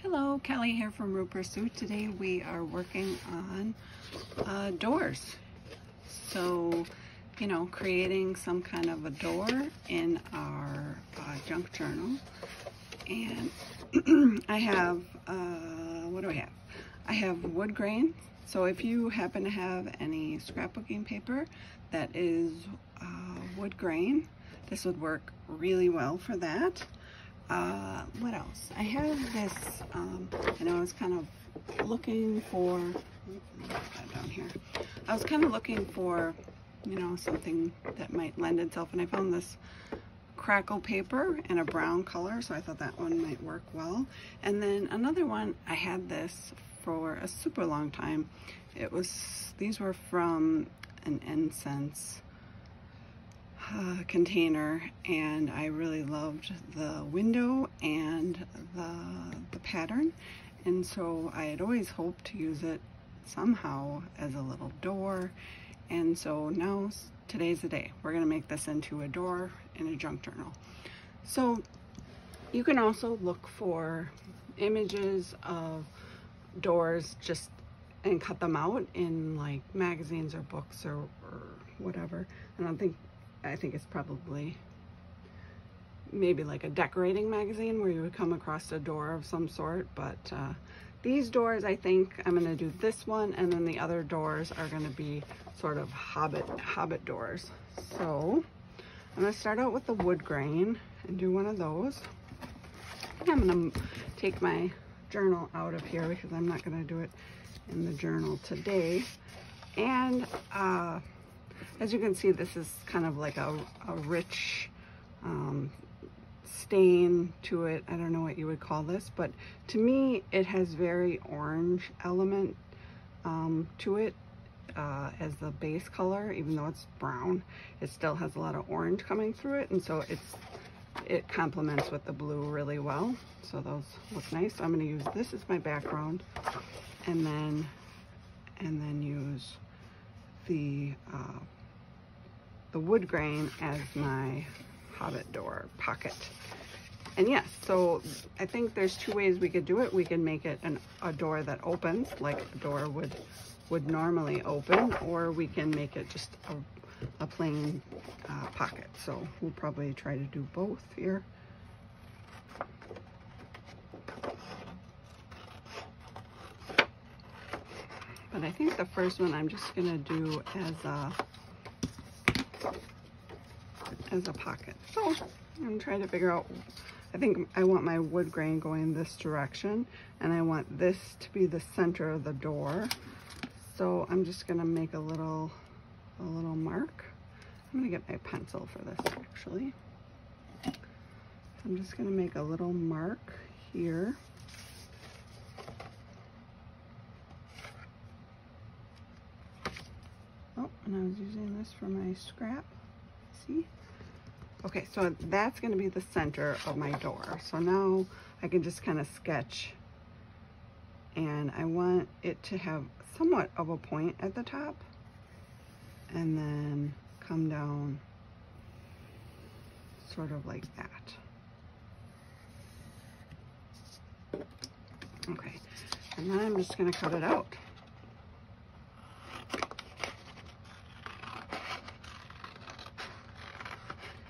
Hello, Kelly here from Root Pursuit. Today we are working on doors. So, creating some kind of a door in our junk journal. And I have, what do I have? I have wood grain. So if you happen to have any scrapbooking paper that is wood grain, this would work really well for that. What else? I have this, I was kind of looking for, down here. I was kind of looking for, something that might lend itself, and I found this crackle paper in a brown color, so I thought that one might work well. And then another one, I had this for a super long time. These were from an incense container, and I really loved the window and the pattern, and so I had always hoped to use it somehow as a little door. And so now today's the day. We're going to make this into a door in a junk journal. So you can also look for images of doors and cut them out in like magazines or books or whatever. And I think it's probably maybe like a decorating magazine where you would come across a door of some sort. But these doors, I think I'm going to do this one, and then the other doors are going to be sort of Hobbit doors. So I'm going to start out with the wood grain and do one of those. I'm going to take my journal out of here because I'm not going to do it in the journal today. And as you can see, this is kind of like a rich stain to it. I don't know what you would call this, but to me it has very orange element to it as the base color. Even though it's brown, it still has a lot of orange coming through it, and so it complements with the blue really well. So those look nice. So I'm going to use this as my background, and then use the wood grain as my Hobbit door pocket. And yes, so I think there's two ways we could do it. We can make it a door that opens like a door would normally open, or we can make it just a plain pocket. So we'll probably try to do both here. But I think the first one I'm just gonna do as a pocket. So I'm trying to figure out, I think I want my wood grain going this direction, and I want this to be the center of the door. So I'm just gonna make a little mark. I'm gonna get my pencil for this actually. I'm just gonna make a little mark here. Oh, and I was using this for my scrap. See? Okay, so that's going to be the center of my door. So now I can just kind of sketch, and I want it to have somewhat of a point at the top and then come down sort of like that. Okay, and then I'm just going to cut it out.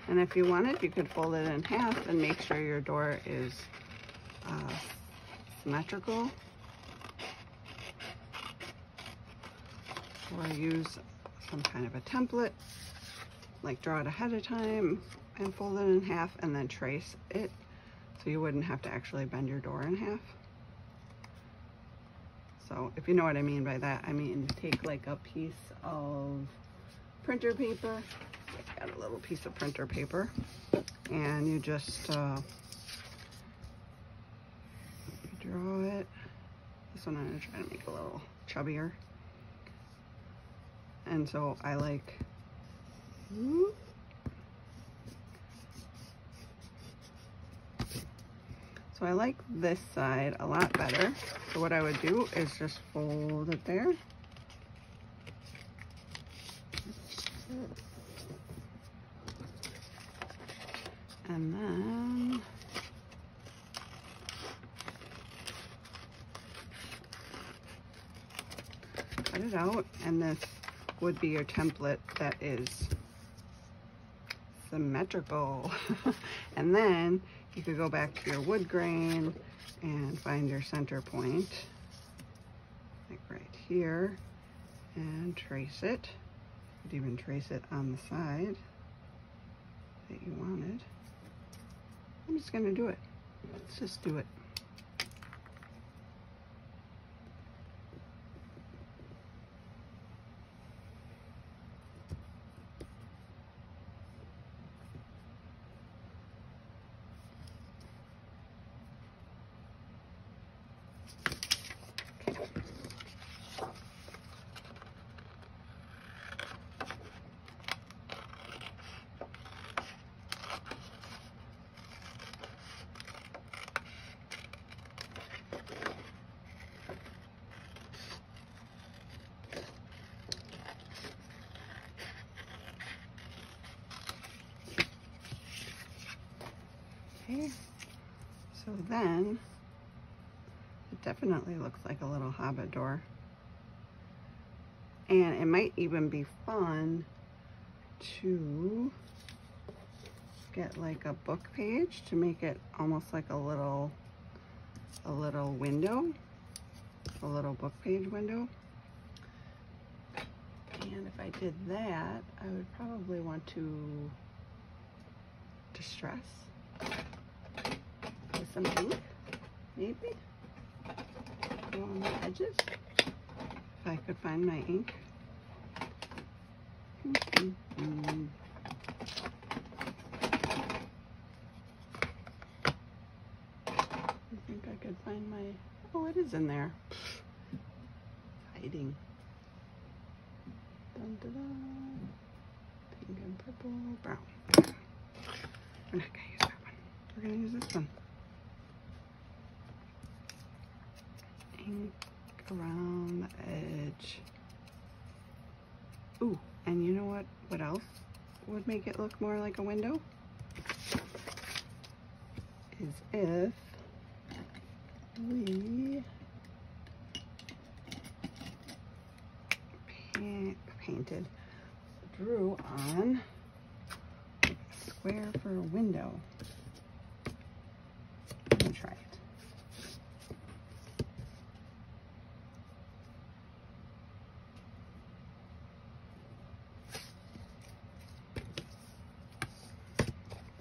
And if you wanted, you could fold it in half and make sure your door is symmetrical. Or use some kind of a template, like draw it ahead of time and fold it in half and then trace it, so you wouldn't have to actually bend your door in half. So if you know what I mean by that, I mean take like a piece of printer paper. Got a little piece of printer paper, and you just draw it. This one I'm going to try to make a little chubbier. And so I like, this side a lot better. So what I would do is just fold it there. And then cut it out, and this would be your template that is symmetrical. And then you could go back to your wood grain and find your center point, like right here, and trace it. You could even trace it on the side that you wanted. I'm just gonna do it. Let's just do it. Okay, so then it definitely looks like a little Hobbit door. And it might even be fun to get like a book page to make it almost like a little window, a little book page window. And if I did that, I would probably want to distress with some ink, maybe, along the edges, if I could find my ink. I think I could find my, oh, it is in there. Hiding. Dun, dun, dun. Pink and purple, brown. We're not gonna use that one. We're gonna use this one. Ink around the edge. Ooh, and you know what? What else would make it look more like a window? Is if we drew on a square for a window. Let me try it.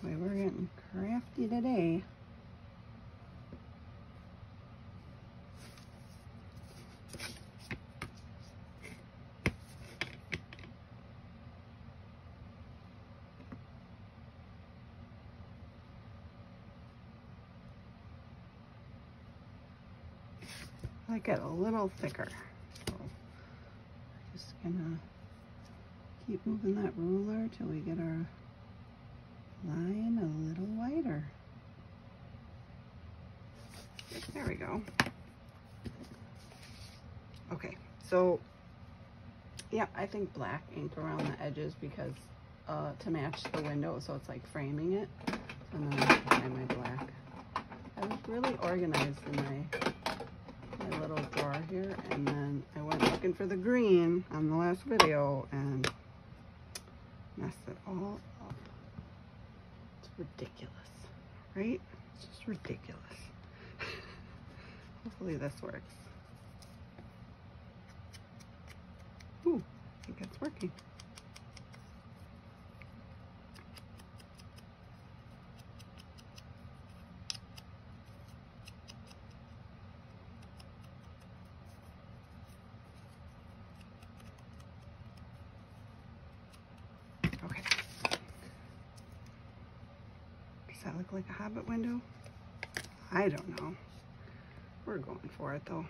Boy, we're getting crafty today. I get a little thicker, so we're just gonna keep moving that ruler till we get our line a little wider. There we go. Okay, so yeah, I think black ink around the edges because to match the window, so it's like framing it. And then I have to find my black. I was really organized in my little drawer here, and then I went looking for the green on the last video and messed it all up. It's ridiculous, right? It's just ridiculous. Hopefully this works. Ooh, I think it's working. Okay. Does that look like a Hobbit window? I don't know. We're going for it though.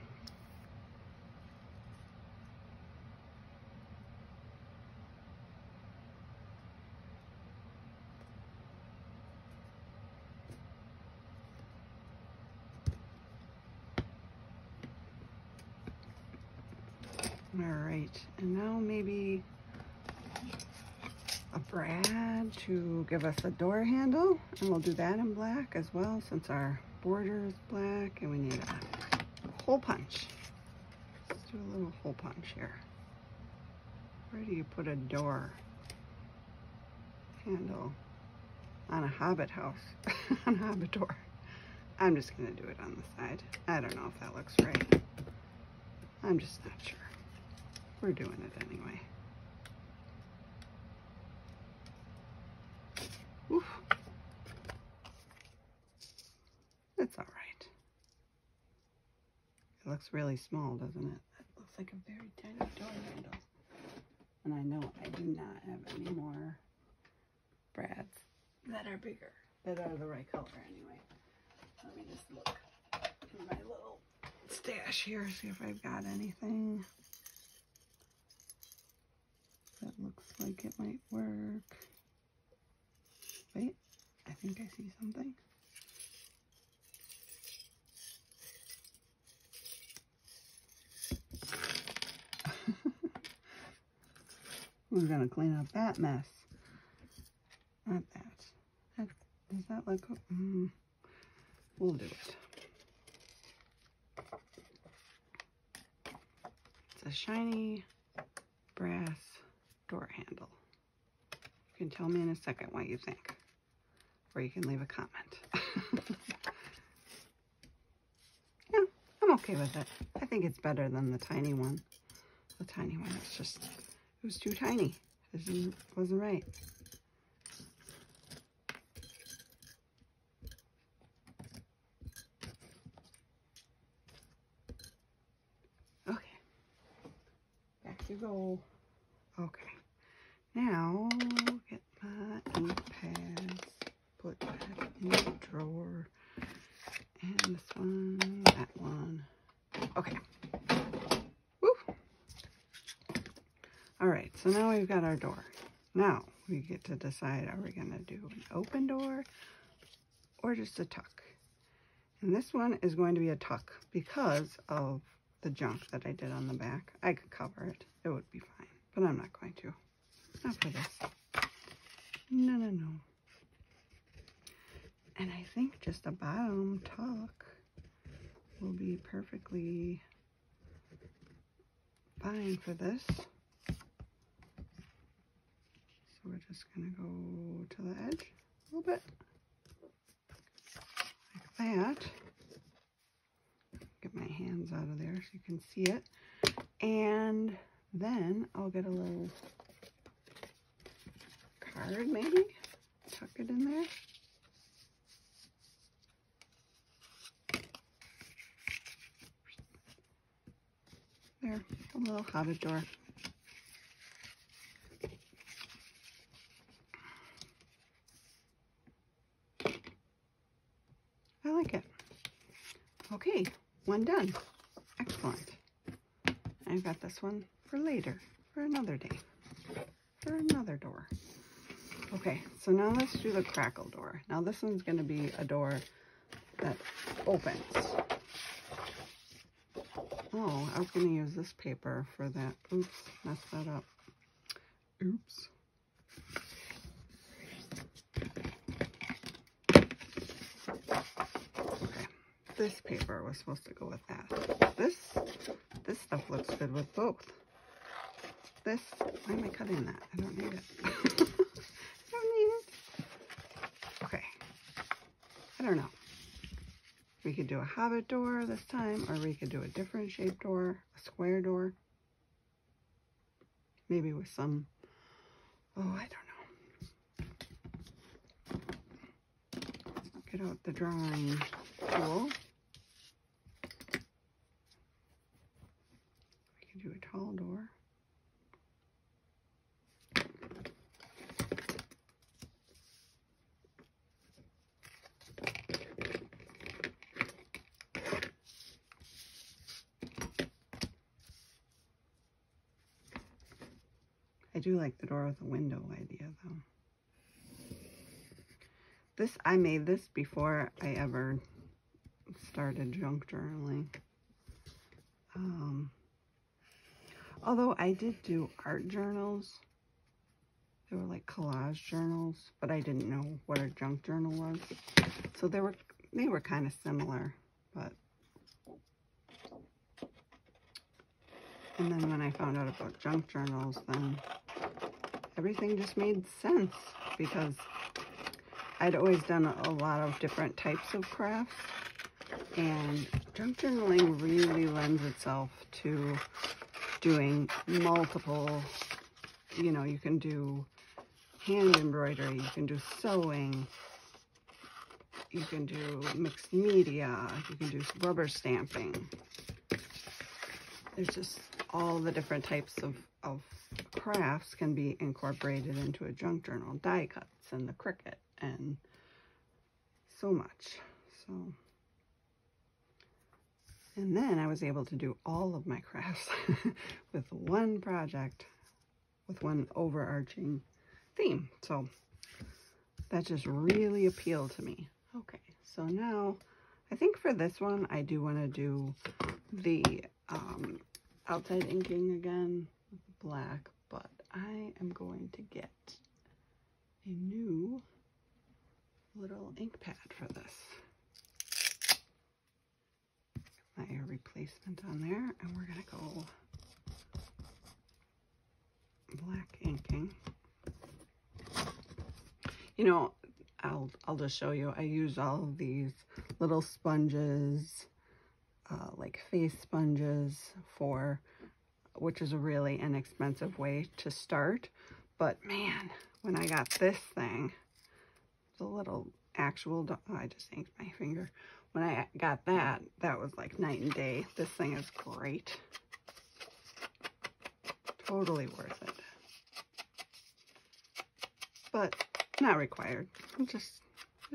All right, and now maybe a brad to give us a door handle, and we'll do that in black as well since our border is black and we need a hole punch. Let's do a little hole punch here. Where do you put a door handle on a Hobbit house? On a Hobbit door. I'm just gonna do it on the side. I don't know if that looks right. I'm just not sure. We're doing it anyway. Oof. It's all right. It looks really small, doesn't it? It looks like a very tiny door handle. And I know I do not have any more brads that are bigger, that are the right color anyway. Let me just look in my little stash here, see if I've got anything that looks like it might work. Wait, I think I see something. Who's gonna clean up that mess? Not that. Does that look? We'll do it. It's a shiny brass door handle. You can tell me in a second what you think, or you can leave a comment. Yeah, I'm okay with it. I think it's better than the tiny one. The tiny one, it's just, it was too tiny. It wasn't right. Okay, back you go. Okay, now get my ink pads, put that in the drawer, and this one, that one. Okay. Woo. All right, so now we've got our door. Now we get to decide, are we gonna do an open door or just a tuck? And this one is going to be a tuck because of the junk that I did on the back. I could cover it, it would be fine, but I'm not going to. Not for this. No, no, no. And I think just a bottom tuck will be perfectly fine for this. So we're just gonna go to the edge a little bit, like that. Get my hands out of there so you can see it. And then I'll get a little card maybe, tuck it in there. There, a little Hobbit door. I like it. Okay, one done. Excellent. I've got this one for later, for another day, for another door. Okay, so now let's do the crackle door. Now this one's going to be a door that opens. Oh, I was going to use this paper for that. Oops, messed that up. Oops. Okay, this paper was supposed to go with that. This stuff looks good with both. This, why am I cutting that? I don't need it. I don't need it. Okay, I don't know. We could do a Hobbit door this time, or we could do a different shaped door, a square door. Maybe with some, oh, I don't know. Get out the drawing tool. We could do a tall door. I do like the door with a window idea though. This, I made this before I ever started junk journaling. Although I did do art journals. They were like collage journals, but I didn't know what a junk journal was. So they were kind of similar, but And then when I found out about junk journals, then everything just made sense, because I'd always done a lot of different types of crafts, and junk journaling really lends itself to doing multiple, you know, you can do hand embroidery, you can do sewing, you can do mixed media, you can do rubber stamping. There's just all the different types of crafts can be incorporated into a junk journal. Die cuts and the Cricut and so much. So, and then I was able to do all of my crafts with one project, with one overarching theme. So that just really appealed to me. Okay, so now I think for this one I do want to do the outside inking again with black, but I am going to get a new little ink pad for this. My replacement on there, and we're gonna go black inking. You know, I'll just show you. I use all of these little sponges, like face sponges, which is a really inexpensive way to start. But man, when I got this thing, the little actual, oh, I just inked my finger. When I got that, that was like night and day. This thing is great. Totally worth it. But not required. It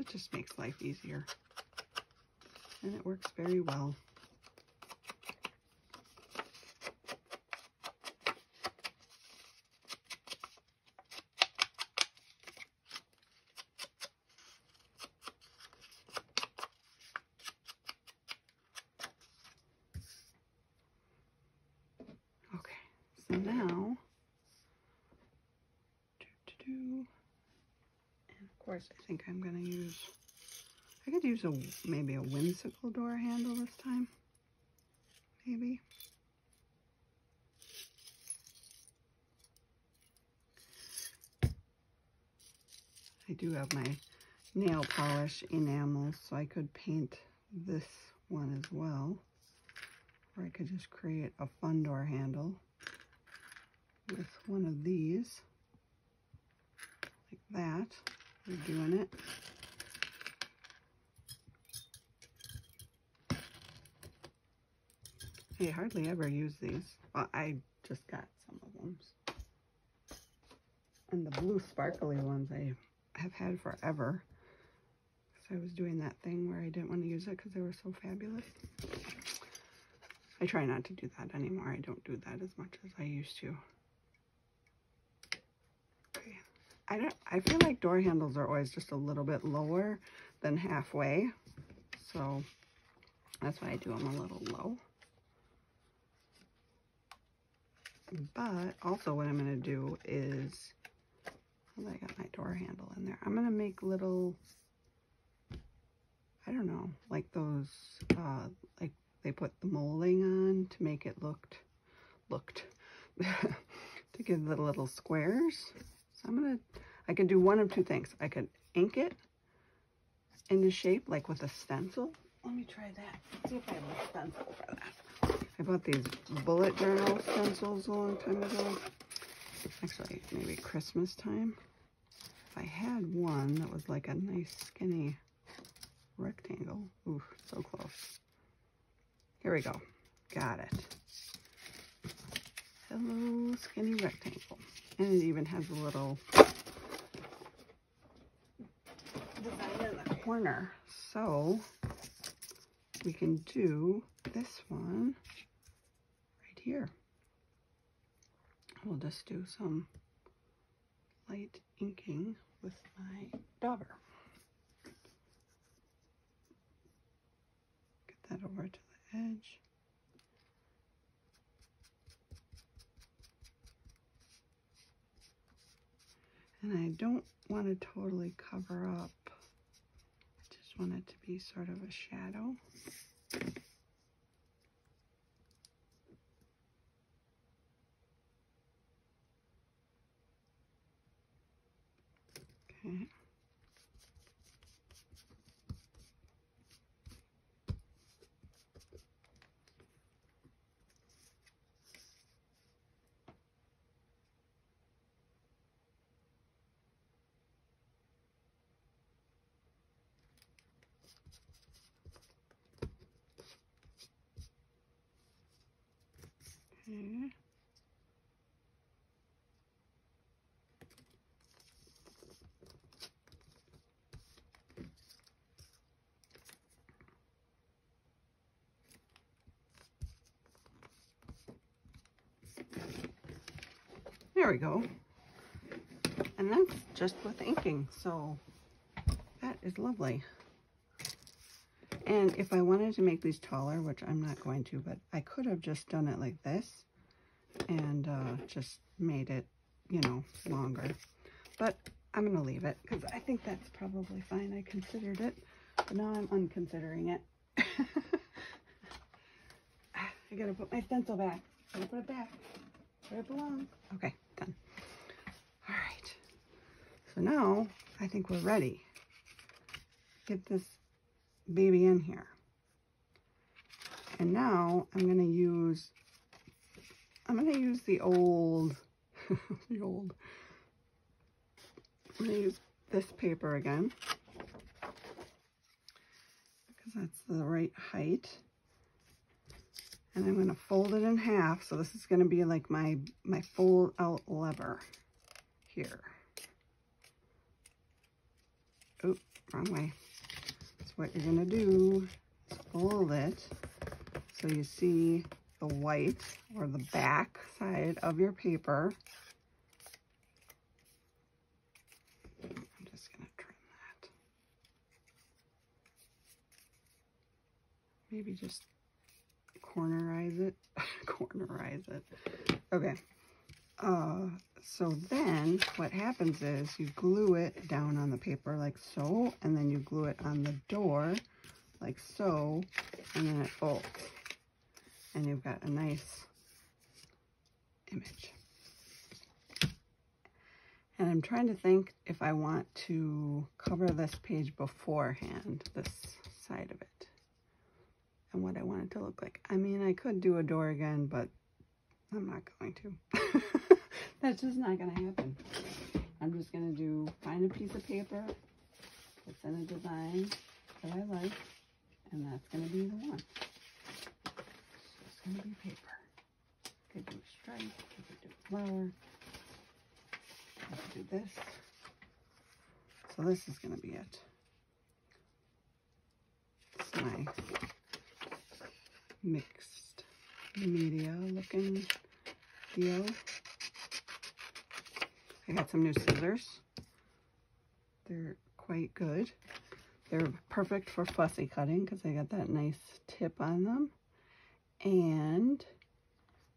just makes life easier. And it works very well. So now, and of course I think I'm going to use, I could use maybe a whimsical door handle this time, maybe. I do have my nail polish enamels, so I could paint this one as well, or I could just create a fun door handle with one of these, like that. We're doing it. I hardly ever use these. Well, I just got some of them. And the blue sparkly ones I have had forever. So I was doing that thing where I didn't want to use it because they were so fabulous. I try not to do that anymore. I don't do that as much as I used to. I feel like door handles are always just a little bit lower than halfway, so that's why I do them a little low. But also what I'm going to do is, well, I got my door handle in there. I'm going to make little, I don't know, like those, like they put the molding on to make it looked, to give the little squares. So I could do one of two things. I could ink it into shape, like with a stencil. Let me try that. Let's see if I have a stencil for that. I bought these bullet journal stencils a long time ago. Actually, maybe Christmas time. If I had one that was like a nice skinny rectangle. Ooh, so close. Here we go. Got it. Hello, skinny rectangle. And it even has a little design in the corner. So we can do this one right here. We'll just do some light inking with my dauber. Get that over to the edge. And I don't want to totally cover up. I just want it to be sort of a shadow. Okay. There we go. And that's just with inking, so that is lovely. And if I wanted to make these taller, which I'm not going to, but I could have just done it like this and just made it, you know, longer. But I'm going to leave it because I think that's probably fine. I considered it, but now I'm unconsidering it. I got to put my stencil back. I got to put it back where it belongs. Okay, done. All right. So now I think we're ready. Get this baby in here. And now I'm going to use the old, I'm going to use this paper again because that's the right height. And I'm going to fold it in half. So this is going to be like my fold out lever here. Oh, wrong way. So what you're going to do is fold it so you see the white or the back side of your paper. I'm just going to trim that. Maybe just cornerize it. Cornerize it. Okay. So then what happens is you glue it down on the paper like so, and then you glue it on the door like so, and then it folds. And you've got a nice image. And I'm trying to think if I want to cover this page beforehand, this side of it, and what I want it to look like. I mean, I could do a door again, but I'm not going to. That's just not going to happen. I'm just going to find a piece of paper that's in a design that I like, and that's going to be the one. It's going to be paper. Could do a stripe, could do a flower, I could do this. So this is going to be it. It's my mixed media looking deal. I got some new scissors. They're quite good. They're perfect for fussy cutting because they got that nice tip on them. And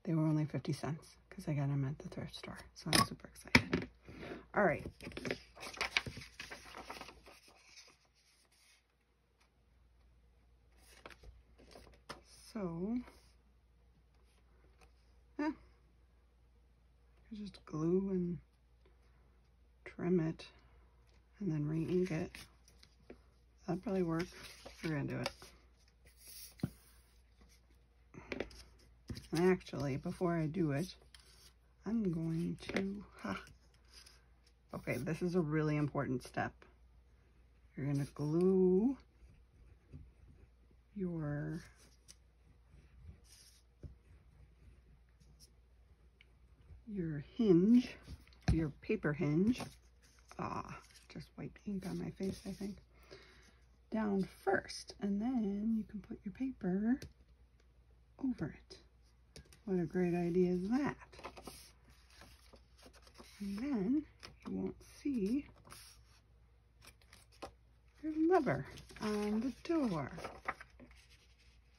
they were only 50 cents because I got them at the thrift store. So I'm super excited. All right. So, yeah, I just glue and trim it and then re-ink it. That'd probably work. We're gonna do it. And actually, before I do it, I'm going to, okay, this is a really important step. You're gonna glue your hinge, your paper hinge, just wiped ink on my face, I think, down first, and then you can put your paper over it. What a great idea is that? And then you won't see your lever on the door.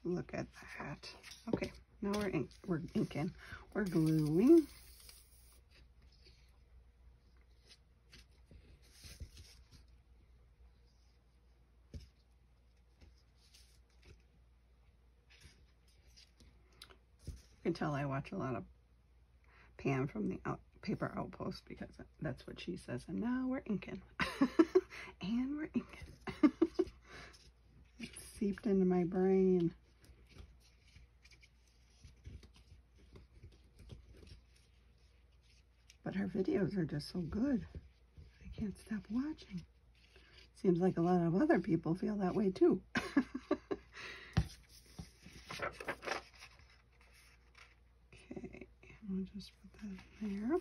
Look at that. Okay, now we're inking. We're gluing. You can tell I watch a lot of Pam from the Paper Outpost because that's what she says. And now we're inking. And we're inking. It seeped into my brain. But her videos are just so good. I can't stop watching. Seems like a lot of other people feel that way too. Okay. just put that in there.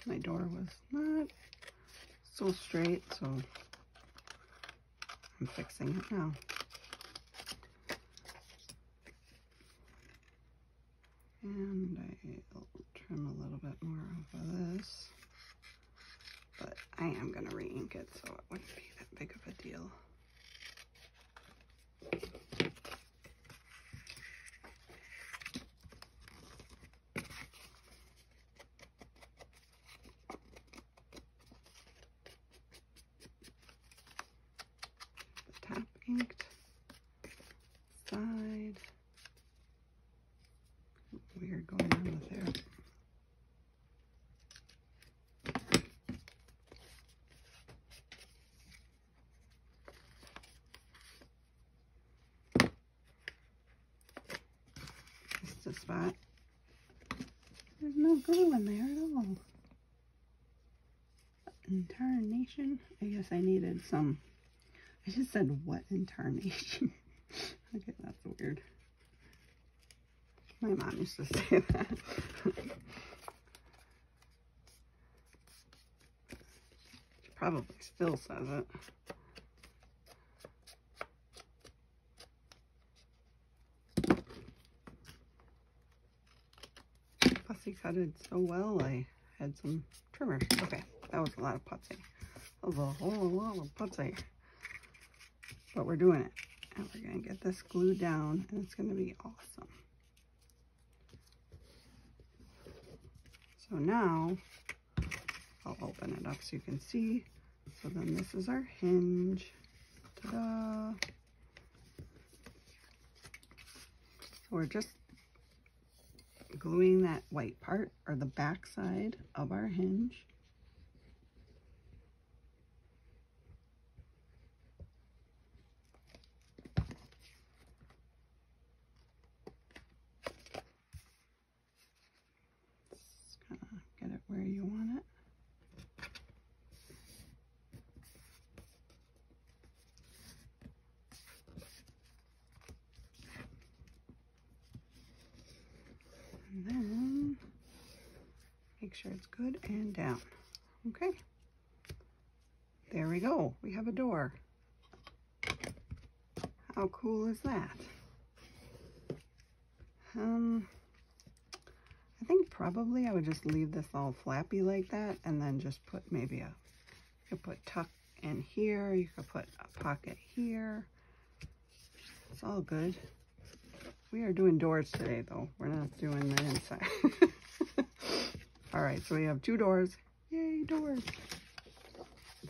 My door was not so straight, so I'm fixing it now. And I'll trim a little bit more off of this, but I am going to re-ink it, so it wouldn't be that big of a deal. Top inked, side, weird going on with there. Just a spot. There's no glue in there at all. Intarnation. I guess I needed some. I just said what intarnation. Okay, that's weird. My mom used to say that. She probably still says it. Pussy cutted so well, I had some trimmers. Okay, that was a lot of putzing. That was a whole lot of putzing. But we're doing it. And we're going to get this glued down, and it's going to be awesome. So now, I'll open it up so you can see. So then this is our hinge. Ta-da! We're just gluing that white part, or the back side of our hinge. Get it where you want it. And then make sure it's good and down. Okay. There we go. We have a door. How cool is that? I think probably I would just leave this all flappy like that, and then just put maybe you could put tuck in here, you could put a pocket here. It's all good. We are doing doors today though. We're not doing the inside. All right, so we have 2 doors. Yay, doors.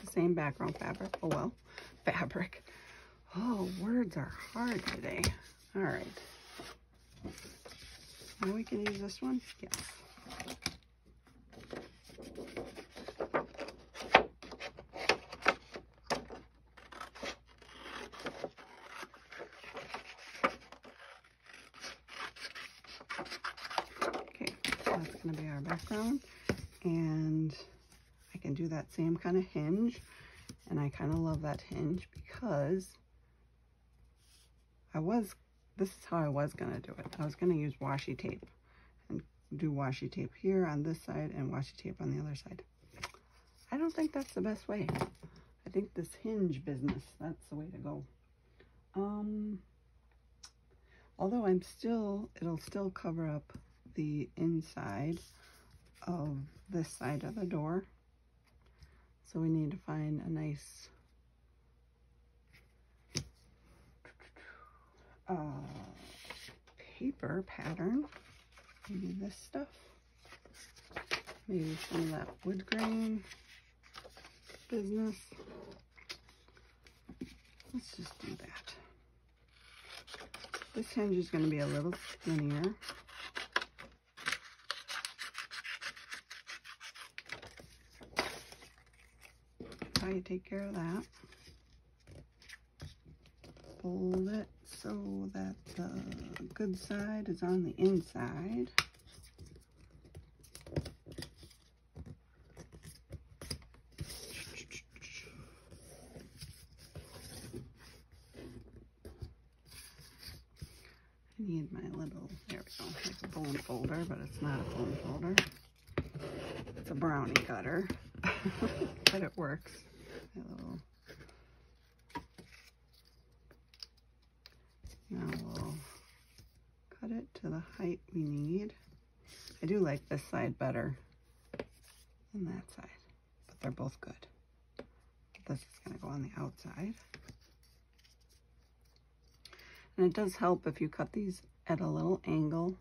The same background fabric. Oh well, fabric. Oh, words are hard today. All right. Now we can use this one? Yes. Okay, so that's going to be our background. And I can do that same kind of hinge. And I kind of love that hinge because this is how I was going to do it. I was going to use washi tape and do washi tape here on this side and washi tape on the other side. I don't think that's the best way. I think this hinge business, that's the way to go. Although it'll still cover up the inside of this side of the door. So we need to find a nice paper pattern. Maybe this stuff. Maybe some of that wood grain business. Let's just do that. This hinge is going to be a little skinnier. How you take care of that. fold it so that the good side is on the inside. I need my little, there we go, like a bone folder, but it's not a bone folder. It's a brownie cutter, but it works. My little, now we'll cut it to the height we need. I do like this side better than that side, but they're both good. This is going to go on the outside. And it does help if you cut these at a little angle.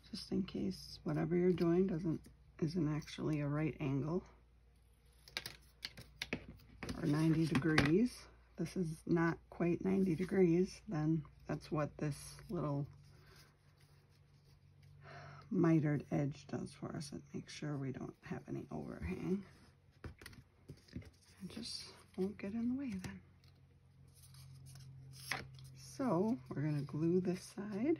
Just in case whatever you're doing isn't actually a right angle. Or 90 degrees. This is not quite 90 degrees, then that's what this little mitered edge does for us. It makes sure we don't have any overhang. It just won't get in the way then. So we're going to glue this side.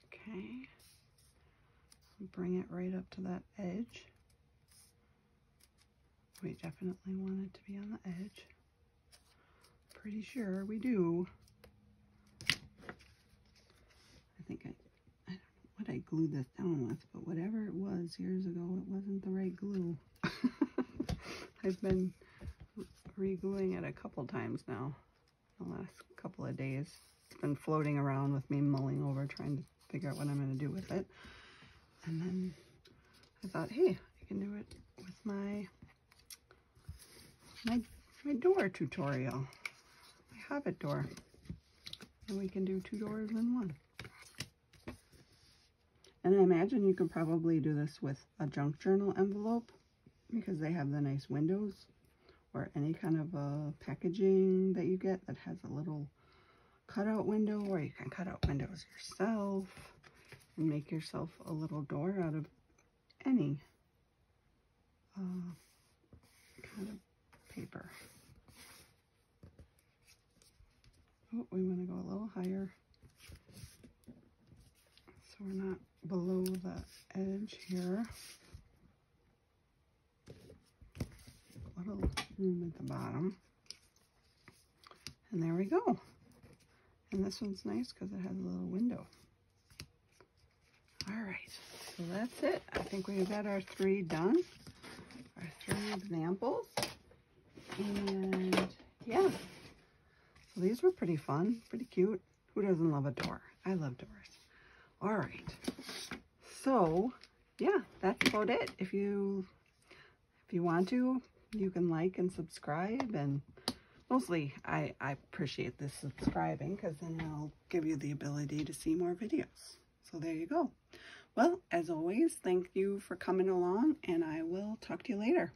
Okay. Bring it right up to that edge. We definitely want it to be on the edge. Pretty sure we do. I think I don't know what I glued this down with, but whatever it was years ago, it wasn't the right glue. I've been re-gluing it a couple times now, the last couple of days. It's been floating around with me mulling over, trying to figure out what I'm going to do with it. And then I thought, hey, I can do it with my door tutorial, my Hobbit door. And we can do 2 doors in one. And I imagine you could probably do this with a junk journal envelope because they have the nice windows, or any kind of packaging that you get that has a little cutout window, or you can cut out windows yourself and make yourself a little door out of any kind of paper. Oh, we want to go a little higher so we're not below the edge here. A little room at the bottom. And there we go. And this one's nice because it has a little window. All right, so that's it. I think we've got our 3 done, our 3 examples. And yeah, so these were pretty fun, pretty cute. Who doesn't love a door? I love doors. All right, so yeah, that's about it. If you want to, you can like and subscribe, and mostly I appreciate this subscribing because then it'll give you the ability to see more videos. So there you go. Well, as always, thank you for coming along, and I will talk to you later.